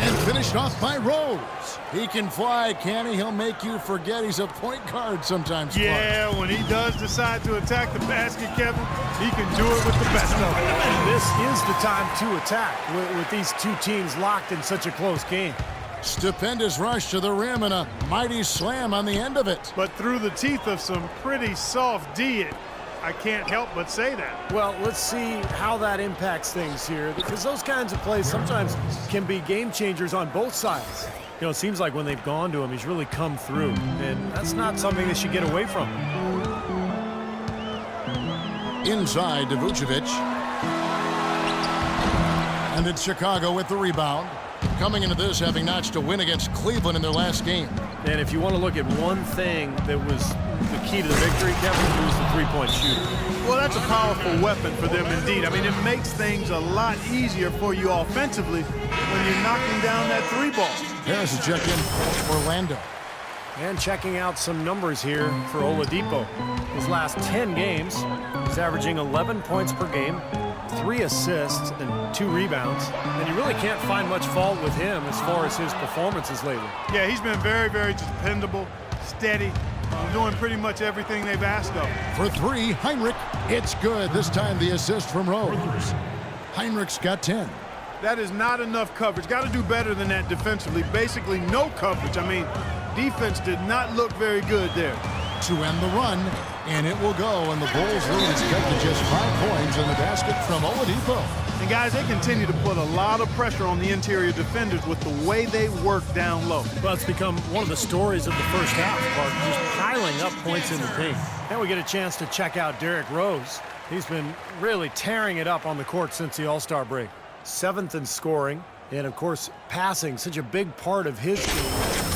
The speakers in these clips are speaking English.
And finished off by Rose. He can fly, can he? He'll make you forget he's a point guard sometimes. Yeah, when he does decide to attack the basket, Kevin, he can do it with the best of them. And this is the time to attack with these two teams locked in such a close game. Stupendous rush to the rim and a mighty slam on the end of it. But through the teeth of some pretty soft D, I can't help but say that. Well, let's see how that impacts things here, because those kinds of plays sometimes can be game changers on both sides. You know, it seems like when they've gone to him, he's really come through, and that's not something they should get away from. Inside to Vucevic. And it's Chicago with the rebound. Coming into this, having notched a win against Cleveland in their last game. And if you want to look at one thing that was the key to the victory, Kevin, it was the three-point shooter. Well, that's a powerful weapon for them indeed. I mean, it makes things a lot easier for you offensively when you're knocking down that three ball. There's a check-in for Orlando. And checking out some numbers here for Oladipo. His last 10 games, he's averaging 11 points per game, 3 assists, and 2 rebounds. And you really can't find much fault with him as far as his performances lately. Yeah, he's been very, very dependable, steady, doing pretty much everything they've asked of him. For 3, Heinrich. It's good. This time the assist from Rose. Heinrich's got 10. That is not enough coverage. Got to do better than that defensively. Basically no coverage. I mean, defense did not look very good there. To end the run, and it will go, and the Bulls lead is cut to just 5 points in the basket from Oladipo. And guys, they continue to put a lot of pressure on the interior defenders with the way they work down low. Well, it's become one of the stories of the first half, Park, just piling up points in the paint. Now we get a chance to check out Derrick Rose. He's been really tearing it up on the court since the All-Star break. 7th in scoring, and of course, passing, such a big part of his game.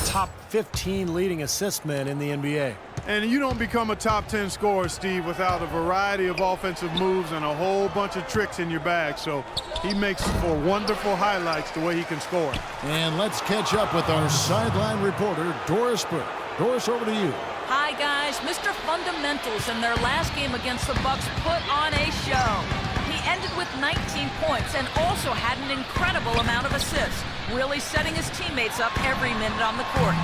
Top 15 leading assist man in the NBA. And you don't become a top 10 scorer, Steve, without a variety of offensive moves and a whole bunch of tricks in your bag. So he makes for wonderful highlights the way he can score. And let's catch up with our sideline reporter, Doris Burke. Doris, over to you. Hi, guys. Mr. Fundamentals in their last game against the Bucks put on a show. He ended with 19 points and also had an incredible amount of assists, really setting his teammates up every minute on the court.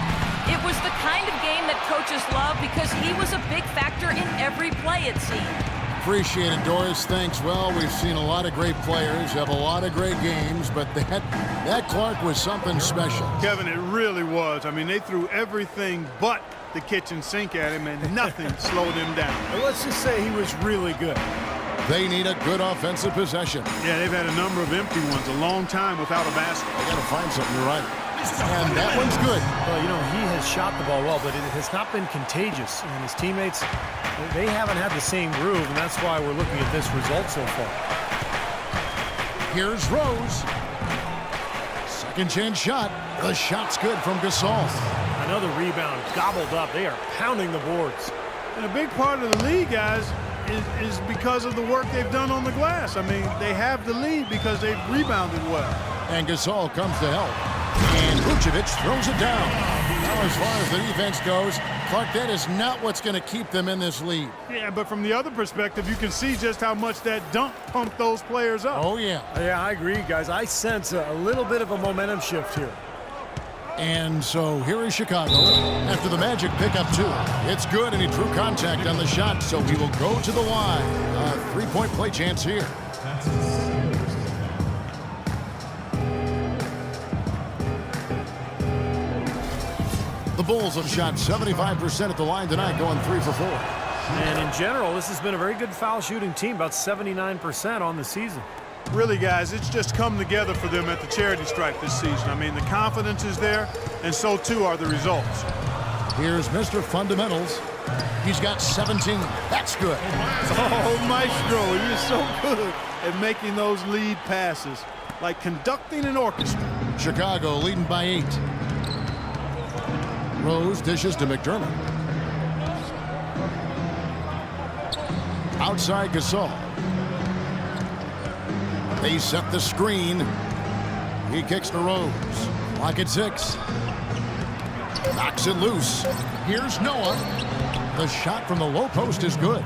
It was the kind of game that coaches love because he was a big factor in every play, it seemed. Appreciate it, Doris. Thanks. Well, we've seen a lot of great players have a lot of great games, but that Clark was something special. Kevin, it really was. I mean, they threw everything but the kitchen sink at him, and nothing slowed him down. Well, let's just say he was really good. They need a good offensive possession. Yeah, they've had a number of empty ones, a long time without a basket. They got to find something. You're right. And that one's good. Well, you know, he has shot the ball well, but it has not been contagious. And his teammates, they haven't had the same groove, and that's why we're looking at this result so far. Here's Rose. Second chance shot. The shot's good from Gasol. Another rebound gobbled up. They are pounding the boards. And a big part of the lead, guys, is because of the work they've done on the glass. I mean, they have the lead because they've rebounded well. And Gasol comes to help. And Vucevic throws it down. Now, as far as the defense goes, Clark, that is not what's going to keep them in this lead. Yeah, but from the other perspective, you can see just how much that dunk pumped those players up. Oh, yeah. Yeah, I agree, guys. I sense a little bit of a momentum shift here. And so here is Chicago after the Magic pick up 2. It's good, and he drew contact on the shot, so he will go to the line. A 3-point play chance here. The Bulls have shot 75% at the line tonight, going 3 for 4. And in general, this has been a very good foul shooting team, about 79% on the season. Really, guys, it's just come together for them at the charity stripe this season. I mean, the confidence is there, and so too are the results. Here's Mr. Fundamentals. He's got 17. That's good. Oh, Maestro, you're so good at making those lead passes, like conducting an orchestra. Chicago leading by 8. Rose dishes to McDermott. Outside Gasol. They set the screen. He kicks to Rose. Clock at 6. Knocks it loose. Here's Noah. The shot from the low post is good.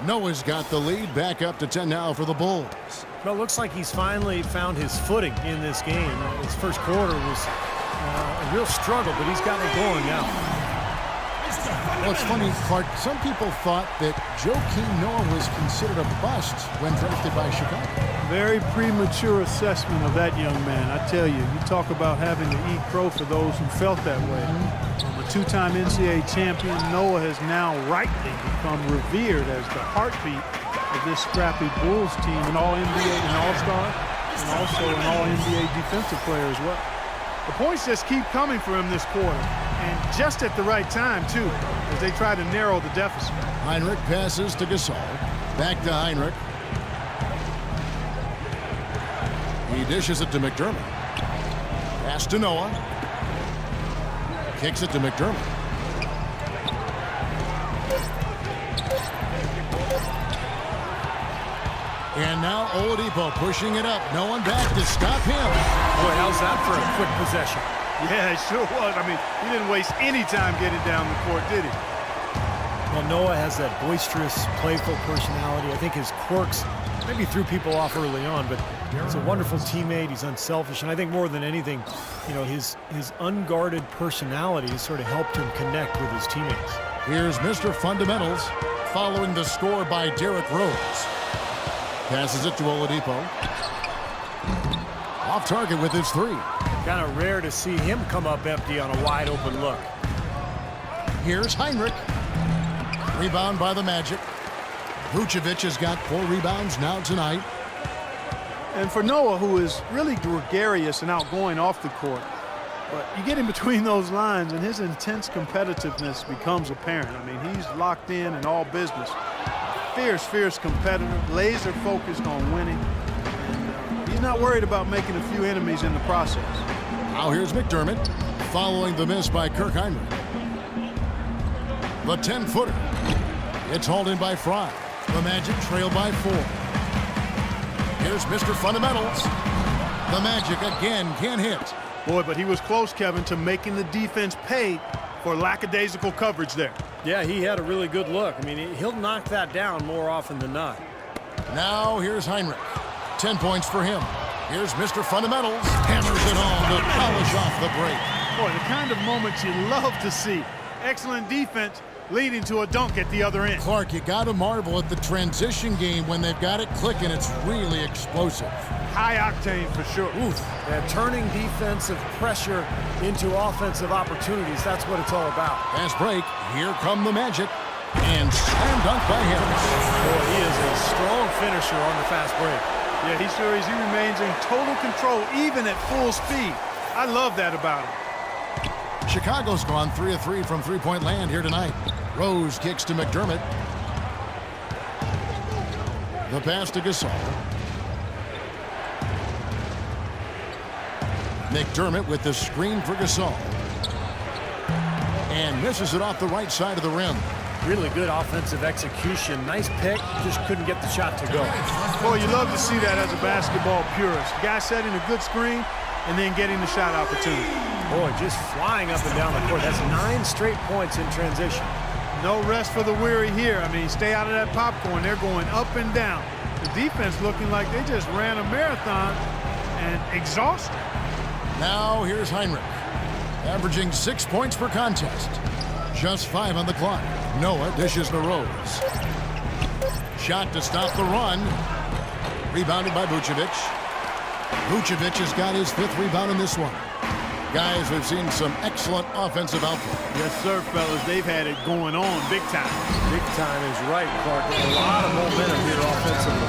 Noah's got the lead back up to 10 now for the Bulls. Well, it looks like he's finally found his footing in this game. His first quarter was a real struggle, but he's gotten it going now. Well, it's funny, Clark. Some people thought that Joakim Noah was considered a bust when drafted by Chicago. Very premature assessment of that young man. I tell you, you talk about having to eat crow for those who felt that way. A two-time NCAA champion, Noah has now rightly become revered as the heartbeat of this scrappy Bulls team, an All-NBA and All-Star, and also an All-NBA defensive player as well. The points just keep coming for him this quarter, and just at the right time, too, as they try to narrow the deficit. Heinrich passes to Gasol. Back to Heinrich. He dishes it to McDermott. Pass to Noah. Kicks it to McDermott. And now Oladipo pushing it up. No one back to stop him. Boy, how's that for a quick possession? Yeah, it sure was. I mean, he didn't waste any time getting down the court, did he? Well, Noah has that boisterous, playful personality. I think his quirks maybe threw people off early on, but he's a wonderful teammate. He's unselfish, and I think more than anything, you know, his unguarded personality has sort of helped him connect with his teammates. Here's Mr. Fundamentals following the score by Derrick Rose. Passes it to Oladipo. Off target with his three. Kind of rare to see him come up empty on a wide open look. Here's Heinrich. Rebound by the Magic. Vucevic has got 4 rebounds now tonight. And for Noah, who is really gregarious and outgoing off the court, but you get in between those lines and his intense competitiveness becomes apparent. I mean, he's locked in and all business. Fierce, fierce competitor, laser focused on winning. And he's not worried about making a few enemies in the process. Now here's McDermott following the miss by Kirk Heinrich. The 10-footer. It's hauled in by Fry. The Magic trail by 4. Here's Mr. Fundamentals. The Magic again can't hit. Boy, but he was close, Kevin, to making the defense pay for lackadaisical coverage there. Yeah, he had a really good look. I mean, he'll knock that down more often than not. Now here's Heinrich. 10 points for him. Here's Mr. Fundamentals. Hammers it home to polish off the break. Boy, the kind of moments you love to see. Excellent defense leading to a dunk at the other end. Clark, you got to marvel at the transition game when they've got it clicking. It's really explosive. High octane for sure. Oof. Yeah, turning defensive pressure into offensive opportunities. That's what it's all about. Fast break. Here come the Magic. And slam dunk by Harris. Boy, he is a strong finisher on the fast break. Yeah, he sure is. He remains in total control even at full speed. I love that about him. Chicago's gone 3 of 3 from three-point land here tonight. Rose kicks to McDermott. The pass to Gasol. McDermott with the screen for Gasol. And misses it off the right side of the rim. Really good offensive execution. Nice pick, just couldn't get the shot to go. Boy, you love to see that as a basketball purist. Guy setting a good screen and then getting the shot opportunity. Boy, just flying up and down the court. That's 9 straight points in transition. No rest for the weary here. I mean, stay out of that popcorn. They're going up and down. The defense looking like they just ran a marathon and exhausted. Now here's Heinrich, averaging 6 points per contest. Just 5 on the clock. Noah dishes to Rose. Shot to stop the run. Rebounded by Vucevic. Vucevic has got his 5th rebound in this one. Guys, we've seen some excellent offensive output. Yes, sir, fellas. They've had it going on big time. Big time is right, Clark. There's a lot of momentum here offensively.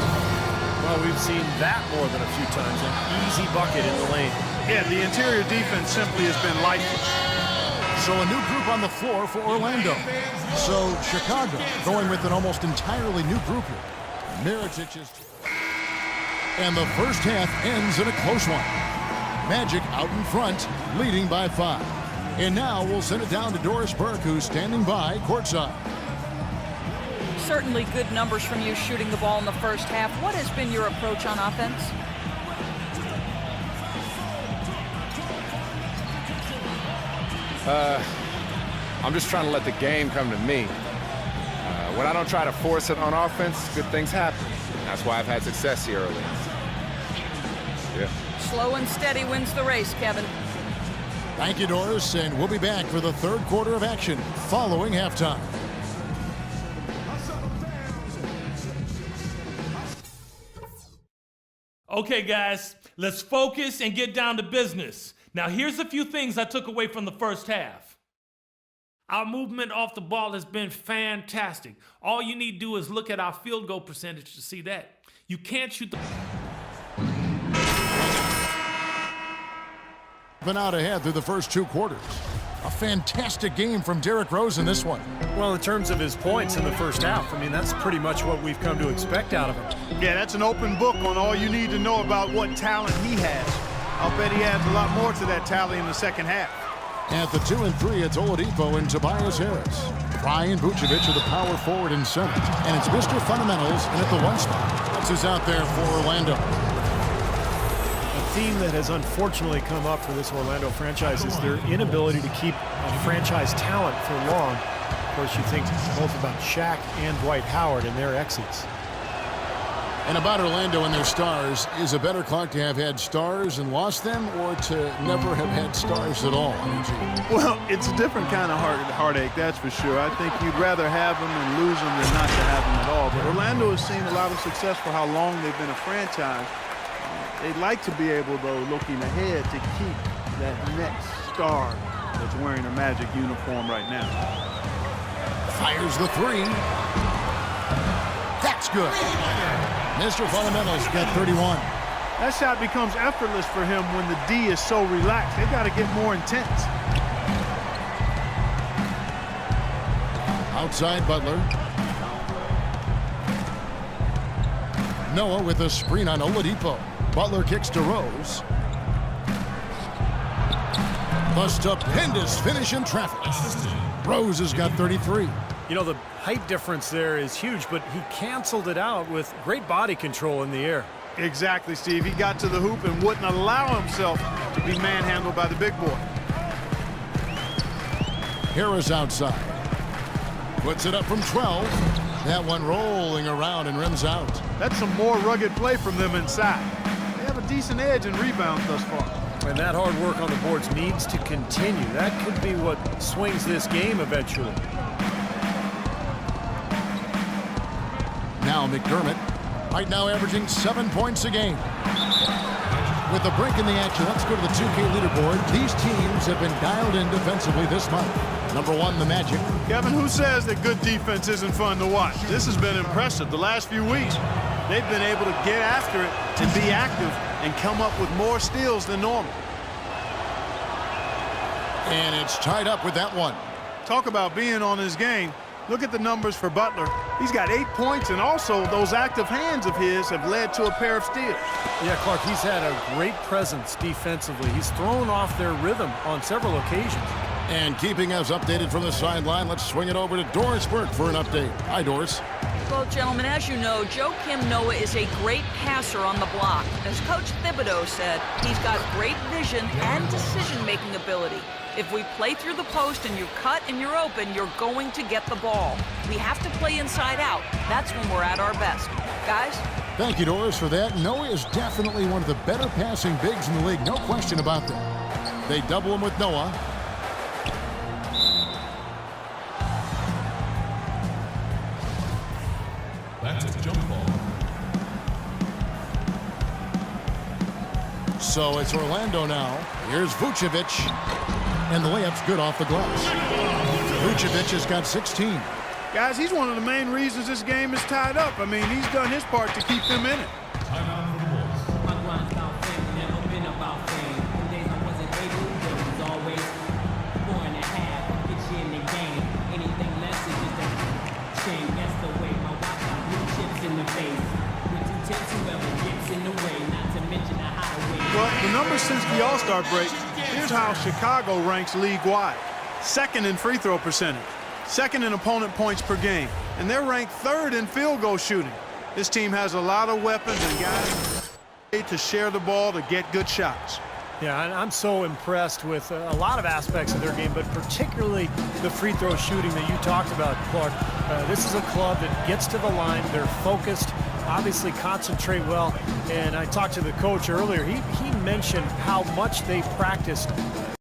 Well, we've seen that more than a few times. An easy bucket in the lane. Yeah, the interior defense simply has been lifeless. So a new group on the floor for Orlando. So Chicago going with an almost entirely new group here. Mirotic is... And the first half ends in a close one. Magic out in front, leading by 5. And now we'll send it down to Doris Burke, who's standing by courtside. Certainly good numbers from you shooting the ball in the first half. What has been your approach on offense? I'm just trying to let the game come to me. When I don't try to force it on offense, good things happen. That's why I've had success here early. Slow and steady wins the race, Kevin. Thank you, Doris, and we'll be back for the third quarter of action following halftime. Okay, guys, let's focus and get down to business. Now, here's a few things I took away from the first half. Our movement off the ball has been fantastic. All you need to do is look at our field goal percentage to see that. You can't shoot the... Been out ahead through the first 2 quarters. A fantastic game from Derrick Rose in this one. Well, in terms of his points in the first half, I mean, that's pretty much what we've come to expect out of him. Yeah, that's an open book on all you need to know about what talent he has. I'll bet he adds a lot more to that tally in the second half. At the 2 and 3, it's Oladipo and Tobias Harris. Ryan Vucevic are the power forward and center. And it's Mr. Fundamentals in at the 1 spot. That's who's out there for Orlando. A theme that has unfortunately come up for this Orlando franchise is their inability to keep a franchise talent for long. Of course, you think both about Shaq and Dwight Howard and their exits. And about Orlando and their stars, is it better, Clark, to have had stars and lost them, or to never have had stars at all on your team? Well, it's a different kind of heartache, that's for sure. I think you'd rather have them and lose them than not to have them at all. But Orlando has seen a lot of success for how long they've been a franchise. They'd like to be able, though, looking ahead, to keep that next star that's wearing a Magic uniform right now. Fires the 3. That's good. Mr. Fundamentals got 31. That shot becomes effortless for him when the D is so relaxed. They got to get more intense. Outside Butler. Noah with a screen on Oladipo. Butler kicks to Rose. The stupendous finish in traffic. Rose has got 33. You know, the height difference there is huge, but he canceled it out with great body control in the air. Exactly, Steve. He got to the hoop and wouldn't allow himself to be manhandled by the big boy. Harris outside. Puts it up from 12. That one rolling around and rims out. That's some more rugged play from them inside. They have a decent edge in rebounds thus far. And that hard work on the boards needs to continue. That could be what swings this game eventually. Now McDermott, right now averaging 7 points a game. With a break in the action, let's go to the 2K leaderboard. These teams have been dialed in defensively this month. Number 1, the Magic. Kevin, who says that good defense isn't fun to watch? This has been impressive the last few weeks. They've been able to get after it and be active and come up with more steals than normal. And it's tied up with that one. Talk about being on his game. Look at the numbers for Butler. He's got 8 points, and also those active hands of his have led to a pair of steals. Yeah, Clark, he's had a great presence defensively. He's thrown off their rhythm on several occasions. And keeping us updated from the sideline, let's swing it over to Doris Burke for an update. Hi, Doris. Well, gentlemen, as you know, Joakim Noah is a great passer on the block. As Coach Thibodeau said, he's got great vision and decision-making ability. If we play through the post and you cut and you're open, you're going to get the ball. We have to play inside out. That's when we're at our best. Guys? Thank you, Doris, for that. Noah is definitely one of the better passing bigs in the league. No question about that. They double him with Noah. That's a jump ball. So it's Orlando now. Here's Vucevic. And the layup's good off the glass. Vucevic has got 16. Guys, he's one of the main reasons this game is tied up. I mean, he's done his part to keep them in it. Timeout for the Bulls. My grind about fame, never been about fame. Some days I wasn't able, there was always 4 and a half. Get you in the game. Anything less is just a shame. That's the way my watch got blue chips in the face. With 2 tips, whoever gets in the way. Not to mention a highway. Well, the numbers since the All-Star break, here's how Chicago ranks league-wide. 2nd in free throw percentage, 2nd in opponent points per game, and they're ranked 3rd in field goal shooting. This team has a lot of weapons and guys to share the ball to get good shots. Yeah, and I'm so impressed with a lot of aspects of their game, but particularly the free throw shooting that you talked about, Clark. This is a club that gets to the line. They're focused. obviously concentrate well. And I talked to the coach earlier. He mentioned how much they practiced